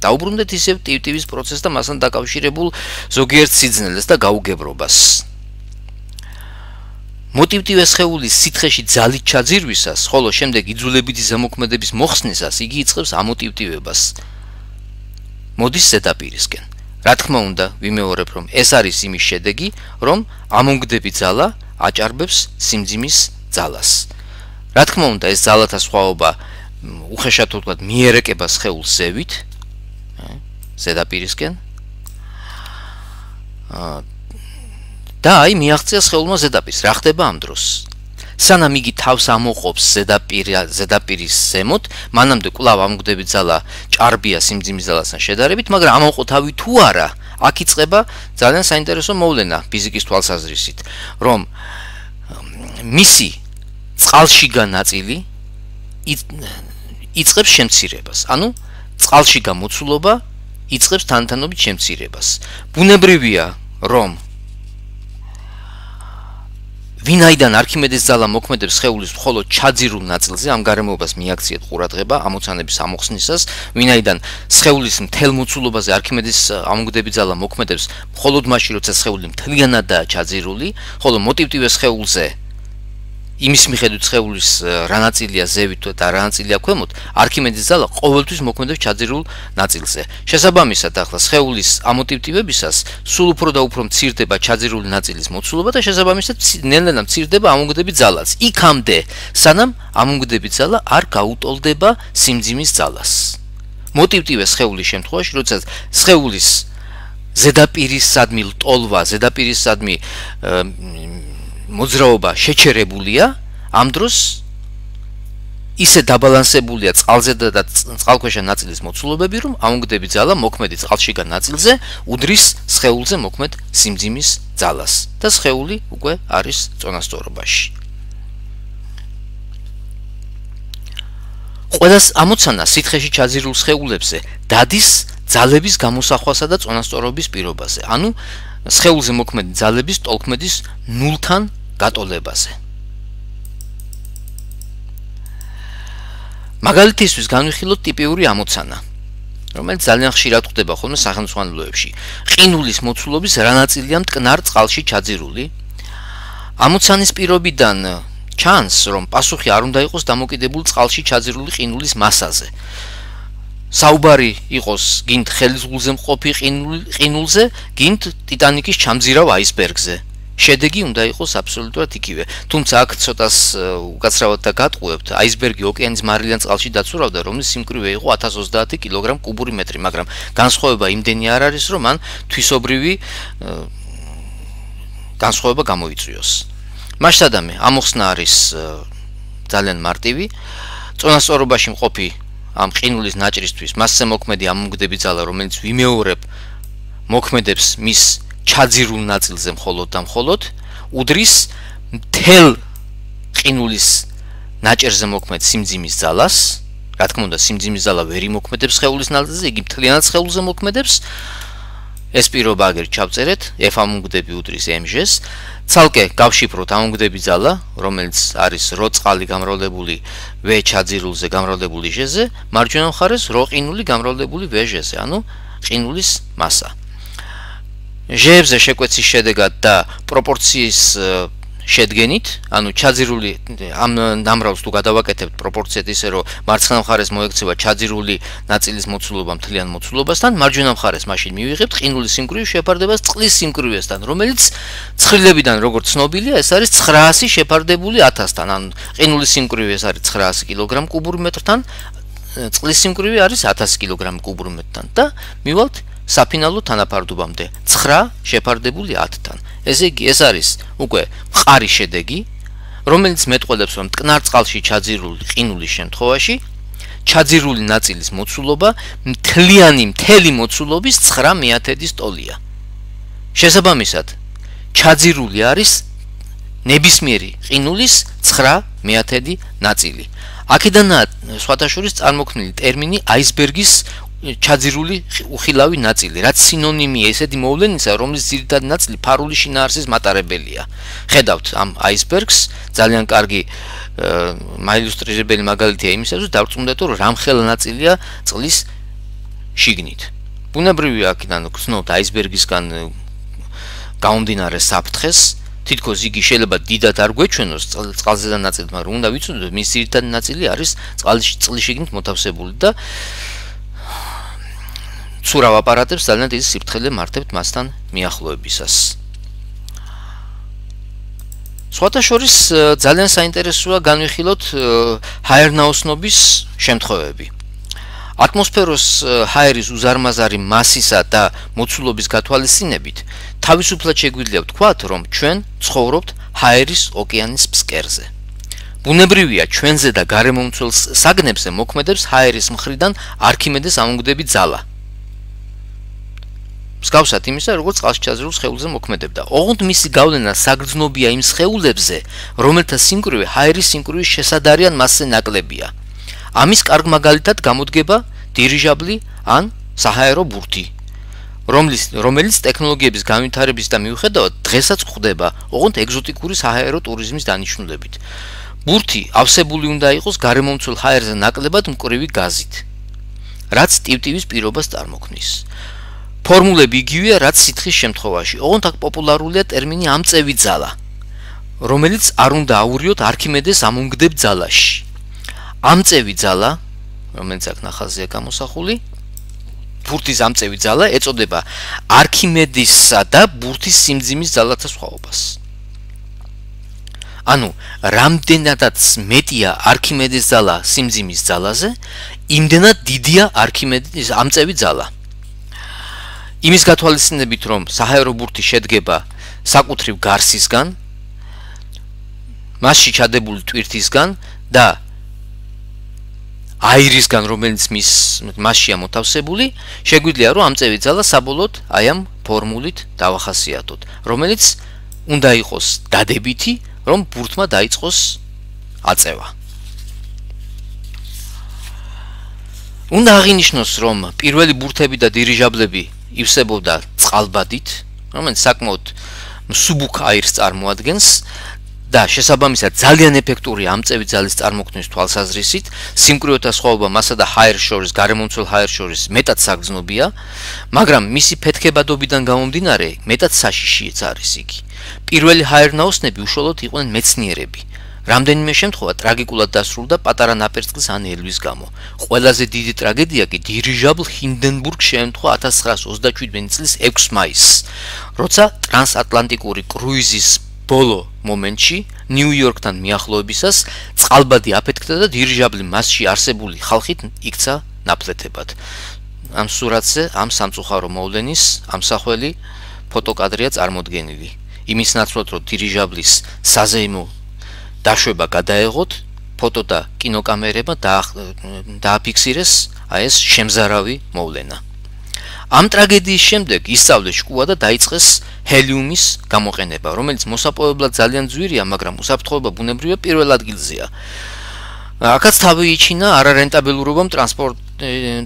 დაუბრუნდეთ ისევ ტივტივის პროცესს და მასთან დაკავშირებულ ზოგიერთ სიძნელეს და გაუგებრობას. მოტივტივე სხეულის სითხეში ძალით ჩაძირვისას, ხოლო შემდეგ იძულებითი ზემოქმედების მოხსნისას იგი იწყებს ამოტივტივებას. მოდის ზედაპირისკენ. რა თქმა უნდა, ვიმეორებ, რომ ეს არის იმის შედეგი, რომ ამონგდები ძალა აჭარბებს სიმძიმის ძალას. რა თქმა უნდა, ეს ძალათა სხვაობა უხეშად ვთქვათ, მიერეკება სხეულს ზევით, ზედაპირისკენ. და აი მიაღწია სხეულმა ზედაპირს. რა ხდება ამ დროს? სანამ იგი თავს ამოყობს ზედაპირის ზემოთ, მანამდე კვლავ ამონგდები ძალა ჭარბია სიმძიმის ძალასთან შედარებით, მაგრამ ამოყო თავი თუ არა, აქ იწყება ძალიან საინტერესო მოვლენა ფიზიკის თვალსაზრისით, რომ მისი წყალშიგა ნაწილი იწყებს შემცირებას. ანუ წყალშიგა მოცულობა იწყებს თანთანობით შემცირებას. ბუნებრივია, რომ ვინაიდან არქიმედეს ძალა მოქმედებს სხეულის მხოლოდ ჩაძირულ ნაწილზე, ამ გარემოებას მიაქციეთ ყურადღება ამოცანების ამოხსნისას, ვინაიდან სხეულის მთელ მოცულობაზე არქიმეdes ამონგდები ძალა მოქმედებს მხოლოდ მაშინ, როცა სხეული მთლიანადაა ჩაძირული, ხოლო მოტივტივე სხეულზე იმის მიხედვით სხეულის რა ნაწილია ზევით და რა ნაწილია ქვემოთ, არქიმეdes ძალა ყოველთვის მოქმედებს ჩაძირულ ნაწილზე. შესაბამისად, ახლა სხეულის ამოტივტივებისას სულ უფრო და უფრო მცირდება ჩაძირული ნაწილის მოცულობა და შესაბამისად ნელ-ნელა მცირდება ამონგდები ძალაც. იქამდე, სანამ ამონგდები ძალა არ გაუტოლდება სიმძიმის ძალას. მოტივტივე სხეულის შემთხვევაში, როცა სხეულის ზედაპირისადმი ლტოლვა, ზედაპირისადმი მოძრაობა შეჩერებულია, ამ დროს ისე დაბალანსებულია წყალზე და წყალქვეშა ნაწილის მოცულობები, რომ ამონგდები ძალა მოქმედი წყალშიგა ნაწილზე უდრის სხეულზე მოქმედ სიმძიმის ძალას და სხეული უკვე არის წონასწორობაში. ყველა ამოცანა სითხეში ჩაძირულ სხეულებზე დადის ძალების გამოსახვასა და წონასწორობის პირობაზე, ანუ სხეულზე მოქმედი ძალების ტოლქმედის ნულთან გატოლებაზე. მაგალითისთვის განვიხილოთ ტიპიური ამოცანა, რომელიც ძალიან ხშირად ხდება ხოლმე სახელმძღვანელოებში. ყინულის მოცულობის რა ნაწილია მტკნარ წყალში ჩაძირული. ამოცანის პირობიდან ჩანს, რომ პასუხი არ უნდა იყოს დამოკიდებული წყალში ჩაძირული ყინულის მასაზე. საუბარი იყოს გინდ ხელისგულზე მყოფი ყინულზე, გინდ ტიტანიკის ჩამძირავ აისბერგზე. შედეგი უნდა იყოს აბსოლუტურად იგივე. თუმცა აქ ცოტას უკაცრავად და გატყუებთ, აისბერგი ოკეანის მარილიან წყალში დაცურავდა, რომლის სიმკვრივე იყო 1030 კილოგრამ კუბური მეტრი, მაგრამ განსხვავება იმდენი არ არის, რომ მან თვისობრივი განსხვავება გამოიწვიოს. მასშტაბი ამოხსნა არის ძალიან მარტივი. წონასწორობაში მყოფი ამ ყინულის ნაჭრისთვის მასზე მოქმედი ამონგდები ძალა, რომელიც ვიმეორებ მოქმედებს მის ჩაძირულ ნაწილზე მხოლოდ და მხოლოდ უდრის მთელ ყინულის ნაჭერზე მოქმედ სიმძიმის ძალას. რა თქმა უნდა, სიმძიმის ძალა ვერ იმოქმედებს სხეულის ნაწილზე, იგი მთლიანად სხეულზე მოქმედებს. ეს პირობა აგერ ჩავწერეთ, F ამონგდები უდრის M-ს. ცალკე გავშიფროთ ამონგდები ძალა, რომელიც არის ρ წყალი გამრავლებული V ჩაძირულზე გამრავლებული Ž-ზე, მარჯვენა მხარეს ρ ყინული გამრავლებული V-ზე, ანუ ყინულის მასა. Ჟ-ზე შეკვეცის შედეგად და პროპორციის შედგენით, ანუ ჩაძირული ამ ნამრავლს თუ გადავაკეთებთ პროპორციად ისე, რომ მარცხენა მხარეს მოექცევა ჩაძირული ნაწილის მოცულობა მთლიან მოცულობასთან, მარჯვენა მხარეს მაშინ მივიღებთ ყინულის სიმკვრივის შეფარდებას წყლის სიმკვრივესთან, რომელიც ცხრილებიდან როგორც ცნობილია, ეს არის 900 შეფარდებული 1000-თან, ანუ ყინულის სიმკვრივი ეს არის 900 კილოგრამ კუბურ მეტრთან, წყლის სიმკვრივი არის 1000 კილოგრამ კუბურ მეტრთან და მივალთ საფინალო თანაფარდობამდე 9 შეფარდებული 10-თან. ესე იგი, ეს არის უკვე მყარი შედეგი, რომელიც მეტყველებს, რომ მტკნარ წყალში ჩაძირული ყინულის შემთხვევაში ჩაძირული ნაწილის მოცულობა მთელი მოცულობის 9/10 ტოლია. შესაბამისად, ჩაძირული არის ნებისმიერი ყინულის 9/10 ნაწილი. აქედანაა სხვათა შორის წარმოქმნილი ტერმინი აისბერგის ჩაძირული უხილავი ნაწილი, რაც სინონიმია ესეთი მოვლენისა, რომლის ძირითადი ნაწილი ფარული შინაარსის მატარებელია. ხედავთ ამ აისბერგს, ძალიან კარგი მაილუსტრირებელი მაგალითია იმისათვის, დავწუნდეთ, რომ რამხელა ნაწილია წყლის შიგნით. ბუნებრივია აქედან გრძნობთ აისბერგისგან გამომდინარე საფრთხეს, თითქოს იგი შეიძლება დიდად არ გვეჩვენოს წყალზე ნაწილი, მაგრამ უნდა ვიცოდეთ, მის ძირითადი ნაწილი არის წყლის შიგნით მოთავსებული და ცურავ აპარატებს ძალიან დიდი სიფრთხილე მართებთ მასთან მიახლოებისას. სხვათა შორის ძალიან საინტერესოა განვიხილოთ ჰაერნაოსნობის შემთხვევები. ატმოსფეროს ჰაერის უზარმაზარი მასისა და მოცულობის გათვალისწინებით თავისუფლად შეგვიძლია ვთქვათ, რომ ჩვენ ცხოვრობთ ჰაერის ოკეანის ფსკერზე. ბუნებრივია, ჩვენზე და გარემომცველ საგნებზე მოქმედებს ჰაერის მხრიდან არქიმედეს ამონგდები ძალა. მსგავსად იმისა, როგორც წყალში ჩაძირულ სხეულზე მოქმედებდა. ოღონდ მისი გავლენა საგრძნობია იმ სხეულებზე, რომელთა სიმკვრივე ჰაერის სიმკვრივის შესადარიან მასზე ნაკლებია. ამის კარგ მაგალითად გამოდგება დირიჟაბლი ან საჰაერო ბურთი, რომელიც ტექნოლოგიების განვითარების და მიუხედავად დღესაც გვხვდება, ოღონდ ეგზოტიკური საჰაერო ტურიზმის დანიშნულებით. ბურთი ავსებული უნდა იყოს გარემომცველ ჰაერზე ნაკლებად მკვრივი გაზით, რაც ტივტივის პირობას წარმოქმნის. ფორმულები იგივეა, რაც სითხის შემთხვევაში, ოღონდ აქ პოპულარულია ტერმინი ამწევი ძალა, რომელიც არ უნდა აურიოთ არქიმედეს ამონგდებ ძალაში. ამწევი ძალა, რომელიც აქ ნახაზეა გამოსახული, ბურთის ამწევი ძალა ეწოდება არქიმედისა და ბურთის სიმძიმის ძალათა სხვაობას. ანუ, რამდენადაც მეტია არქიმეdes ძალა სიმძიმის ძალაზე, იმდენად დიდია არქიმეdes ამწევი ძალა. იმის გათვალისწინებით, რომ საჰაერო ბურთი შედგება საკუთრივ გარსისგან, მასში ჩადებული ტვირთისგან და აირისგან, რომელიც მასშია მოთავსებული, შეგვიძლია, რომ ამწევი ძალა საბოლოოდ აი ამ ფორმულით დავახასიათოთ, რომელიც უნდა იყოს დადებითი, რომ ბურთმა დაიწყოს აწევა. უნდა აღინიშნოს, რომ პირველი ბურთები და დირიჟაბლები ივსებოდა წყალბადით, რომელიც საკმაოდ მსუბუქ აირს წარმოადგენს და შესაბამისად ძალიან ეფექტური ამწევი ძალის წარმოქმნის თვალსაზრისით, სიმკვრივეთა სხვაობა მასა და ჰაერს შორის, გარემომცველ ჰაერს შორის მეტად საგრძნობია, მაგრამ მისი ფეთქებადობიდან გამომდინარე, მეტად საშიშიც არის იგი. პირველი ჰაერნაოსნები უშუალოდ იყვნენ მეცნიერები. რამდენიმე შემთხვევა ტრაგიკულად დასრულდა პატარა ნაპერწკლის ან ელვის გამო. ყველაზე დიდი ტრაგედია კი დირიჟაბლ ჰინდენბურგს შეემთხვა 1927 წლის 6 მაისს, როცა ტრანსატლანტიკური კრუიზის ბოლო მომენტში ნიუ-იორკთან მიახლოებისას წყალბადი აფეთქდა და დირიჟაბლი მასში არსებული ხალხით იქცა ნაფლეთებად. ამ სურათზე ამ სამწუხარო მოვლენის ამსახველი ფოტოკადრია წარმოდგენილი. იმის ნაცვლად, რომ დირიჟაბლის საზეიმო დაშვება გადაეღოთ, ფოტო და კინოკამერებმა დააფიქსირეს აი ეს შემზარავი მოვლენა. ამ ტრაგედიის შემდეგ ისწავლეს შკუა და დაიწყეს ჰელიუმის გამოყენება, რომელიც მოსაპოვებლად ძალიან ძვირია, მაგრამ უსაფრთხოება ბუნებრივია პირველ ადგილზეა. აქაც თავი იჩინა არარენტაბელურობამ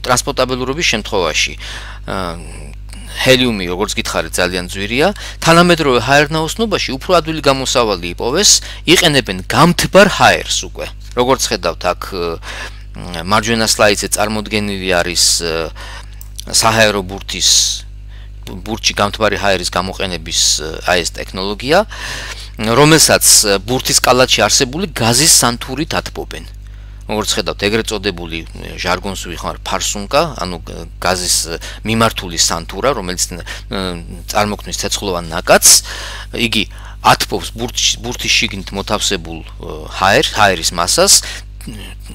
ტრანსპორტაბელურობის შემთხვევაში. ჰელიუმი, როგორც გითხარით, ძალიან ძვირია, თანამედროვე ჰაერნაოსნობაში უფრო ადვილი გამოსავალი იპოვეს, იყენებენ გამთბარ ჰაერს უკვე. როგორც ხედავთ, აქ მარჯვენა სლაიდზე წარმოდგენილი არის საჰაერო ბურთში გამთბარი ჰაერის გამოყენების აი ეს ტექნოლოგია, რომელსაც ბურთის კალათში არსებული გაზის სანთურით ათბობენ. როგორც ხედავთ, ეგრეთ წოდებული ჟარგონს ვიხმარ ფარსუნკა, ანუ გაზის მიმართული სანთურა, რომელიც წარმოქმნის ცეცხლოვან ნაკადს, იგი ათბობს ბურთის შიგნით მოთავსებულ ჰაერის მასას.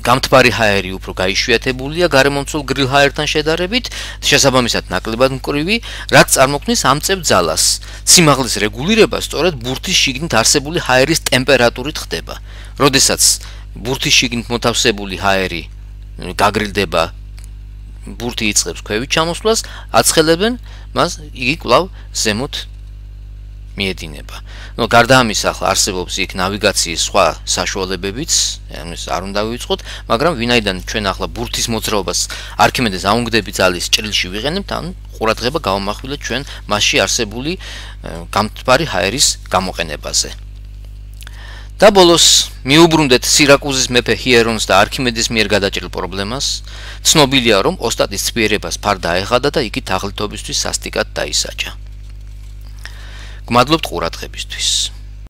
გამთბარი ჰაერი უფრო გაიშვიათებულია გარემომცველ გრილ ჰაერთან შედარებით, შესაბამისად ნაკლებად მკვრივი, რაც წარმოქმნის ამწევ ძალას. სიმაღლის რეგულირება სწორედ ბურთის შიგნით არსებული ჰაერის ტემპერატურით ხდება. როდესაც ბურთის შიგნით მოთავსებული ჰაერი გაგრილდება, ბურთი იწყებს ქვევით ჩამოსვლას, აცხელებენ მას, იგი კვლავ ზემოთ მიედინება. გარდა ამისა, ახლა არსებობს იქ ნავიგაციის სხვა საშუალებებიც, ამის არ უნდა ვიწყოთ, მაგრამ ვინაიდან ჩვენ ახლა ბურთის მოძრაობას არქიმედეს ამონგდები ძალის ჭრილში ვიყენებთ, ან ყურადღება გავამახვილეთ ჩვენ მასში არსებული გამთბარი ჰაერის გამოყენებაზე. და ბოლოს მიუბრუნდეთ სირაკუზის მეფე ჰიერონს და არქიმედეს მიერ გადაჭრილ პრობლემას. ცნობილია, რომ ოსტატის ცვიერებას ფარ დაეხადა და იგი თაღლითობისთვის სასტიკად დაისაჯა. გმადლობთ ყურადღებისთვის.